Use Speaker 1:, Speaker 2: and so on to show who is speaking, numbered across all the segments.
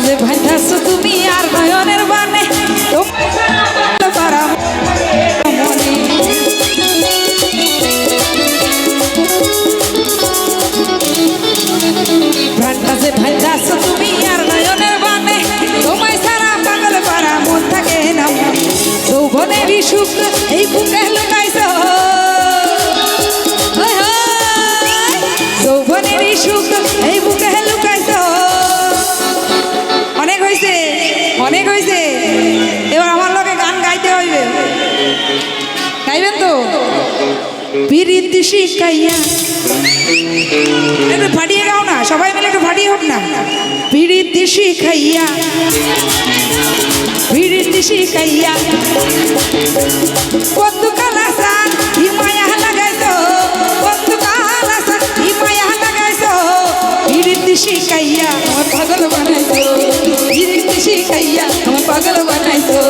Speaker 1: যে ভাইতাছো তুমি আর নয়নের বানে প্রাণটা যে ভাইতাছো তুমি আর নয়নের বানে তোমায় ছাড়া পাগল পারা মন থাকে না যৌবনেরই সুখ এই বুকে লুকাইছো যৌবনেরই সুখ এই বুকে লুকাইছো। অনেক হয়েছে অনেক হয়েছে, এবার আমার লোকে গান গাইতে হইবে, গাইবেন তো? পিরিতি শিখাইয়া একটু ফাটিয়ে গাও না, সবাই মিলে একটু ফাটিয়ে হোক না। পিরিতি শিখাইয়া পিরিতি শিখাইয়া কত কালাসান হিমায়া লাগাইছো, কত কালাসান হিমায়া লাগাইছো। পিরিতি শিখাইয়া আমার পাগল বানাইছো, পিরিতি শিখাইয়া আমার পাগল বানাইছো।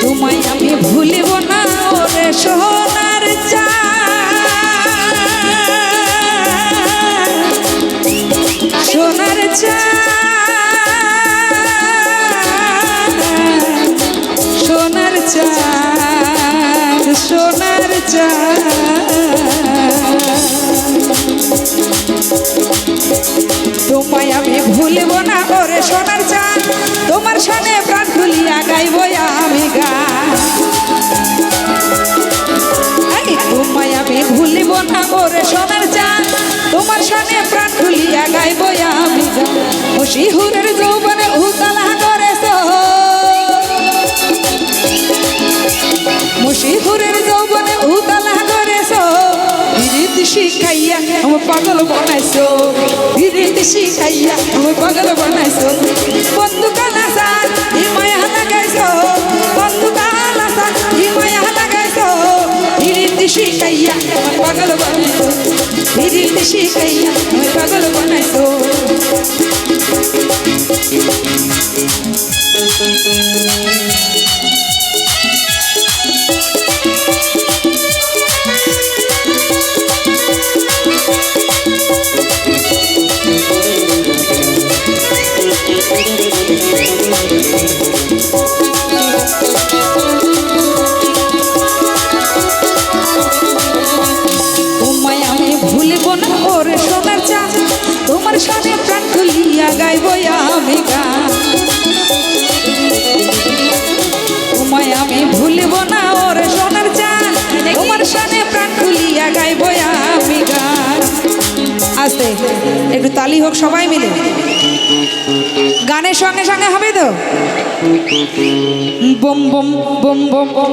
Speaker 1: তোমায় আমি ভুলিব না ওরে সোনার চাঁদ, সোনার চাঁদ, সোনার চাঁদ, সোনার চাঁদ। তোমায় আমি ভুলিব না ওরে সোনার চাঁদ, তোমার সনে প্রাণ খুলিয়া গাইব আমি গান। তোমায় আমি ভুলিব না ওরে সোনার চাঁদ, তোমার সনে প্রাণ খুলিয়া গাইব আমি গান। ও শিহুরের যৌবনে উতলা করেছো, মুশিহুরের যৌবনে উতলা করেছো। পিরিতি শিখাইয়া আমার পাগল বানাইছো, পিরিতি শিখাইয়া আমার পাগল বানাইছো। বন্ধু কালাসান হিমায়া লাগাইছো, বন্ধু কালাসান হিমায়া লাগাইছো। পিরিতি শিখাইয়া আমার পাগল বানাইছো, পিরিতি শিখাইয়া আমার পাগল বানাইছো। তোমায় আমি ভুলিব না ওরে সোনার চাঁদ, তোমার সনে প্রাণ খুলিয়া গাইব আমি গান। তোমায় আমি ভুলিব না ওরে সোনার চাঁদ, তোমার সনে প্রাণ খুলিয়া গাইব আমি গান। আস্তে একটু তালি হোক সবাই মিলে, গানের সঙ্গে সঙ্গে হবে তো। বম বম বম বম।